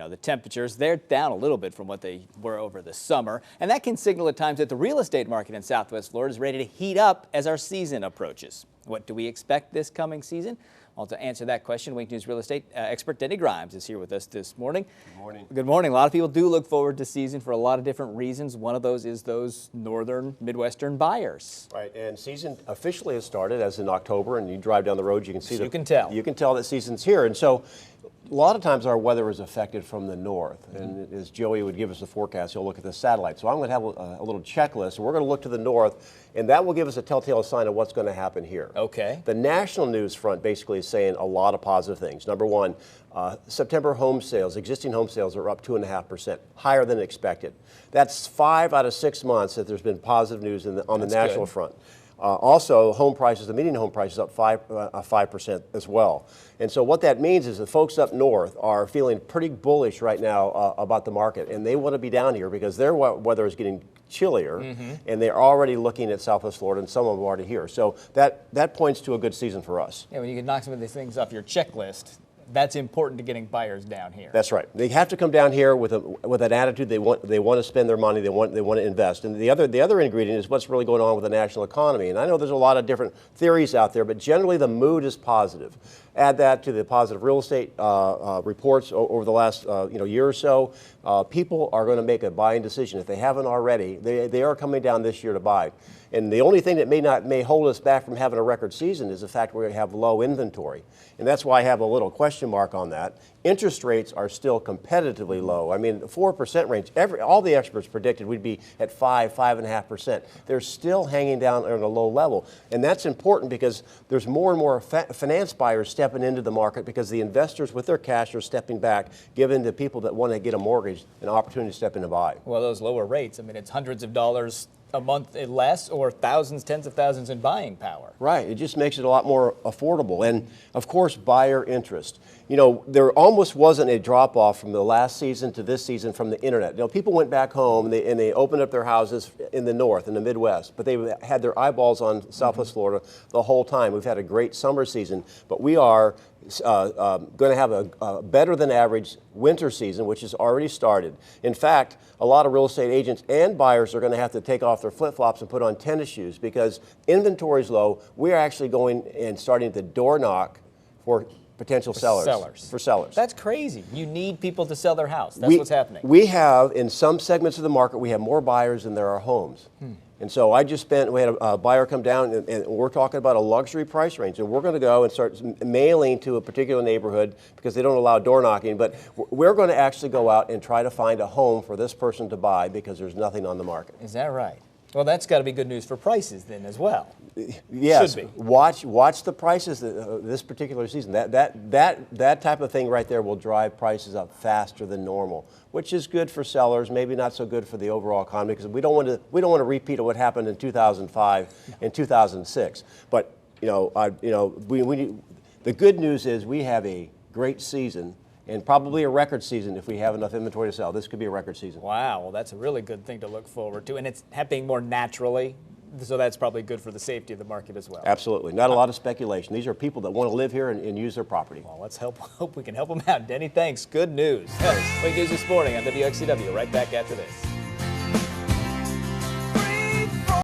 The temperatures, they're down a little bit from what they were over the summer, and that can signal at times that the real estate market in Southwest Florida is ready to heat up as our season approaches. What do we expect this coming season? Well, to answer that question, Wink News real estate expert Denny Grimes is here with us this morning. Good morning. Good morning. A lot of people do look forward to season for a lot of different reasons. One of those is those northern Midwestern buyers. Right, and season officially has started as in October, and you drive down the road, you can see You can tell. You can tell that season's here, and so a lot of times our weather is affected from the north, and as Joey would give us the forecast, he'll look at the satellite. So I'm going to have a little checklist, and we're going to look to the north, and that will give us a telltale sign of what's going to happen here. Okay. The national news front basically is saying a lot of positive things. Number one, September home sales, existing home sales are up 2.5%, higher than expected. That's 5 out of 6 months that there's been positive news on the national front. Also, home prices, the median home price is up 5% as well. And so what that means is the folks up north are feeling pretty bullish right now about the market, and they want to be down here because their weather is getting chillier, and they're already looking at Southwest Florida, and some of them are already here. So that points to a good season for us. Yeah, when you can knock some of these things off your checklist, that's important to getting buyers down here. That's right. They have to come down here with an attitude. They want to spend their money. They want to invest. And the other ingredient is what's really going on with the national economy. And I know there's a lot of different theories out there, but generally the mood is positive. Add that to the positive real estate reports over the last year or so. People are going to make a buying decision if they haven't already. They are coming down this year to buy. And the only thing that may hold us back from having a record season is the fact we're going to have low inventory. And that's why I have a little question mark on that. Interest rates are still competitively low. I mean, the 4% range, all the experts predicted we'd be at 5.5%. They're still hanging down at a low level. And that's important because there's more and more finance buyers stepping into the market because the investors with their cash are stepping back, giving the people that want to get a mortgage an opportunity to step in and buy. Well, those lower rates, I mean, it's hundreds of dollars a month less or thousands, tens of thousands in buying power. Right. It just makes it a lot more affordable. And, of course, buyer interest. There almost wasn't a drop-off from the last season to this season from the internet. People went back home and they opened up their houses in the north, in the Midwest, but they had their eyeballs on Southwest Florida the whole time. We've had a great summer season, but we are going to have a better than average winter season, which has already started. In fact, a lot of real estate agents and buyers are going to have to take off their flip-flops and put on tennis shoes because inventory is low. We're actually going and starting to door knock for potential sellers. For sellers. That's crazy. You need people to sell their house. That's what's happening. We have, in some segments of the market, we have more buyers than there are homes. And so we had a buyer come down, and we're talking about a luxury price range. And we're going to go and start mailing to a particular neighborhood because they don't allow door knocking. But we're going to actually go out and try to find a home for this person to buy because there's nothing on the market. Is that right? Well, that's got to be good news for prices then as well. Yes. Should be. Watch the prices this particular season. That type of thing right there will drive prices up faster than normal, which is good for sellers. Maybe not so good for the overall economy because we don't want to repeat what happened in 2005 and 2006. But the good news is we have a great season. And probably a record season if we have enough inventory to sell. This could be a record season. Wow, well, that's a really good thing to look forward to. And it's happening more naturally, so that's probably good for the safety of the market as well. Absolutely. Not a lot of speculation. These are people that want to live here and use their property. Well, let's hope we can help them out. Denny, thanks. Good news. Wink News this morning on WXCW. Right back after this.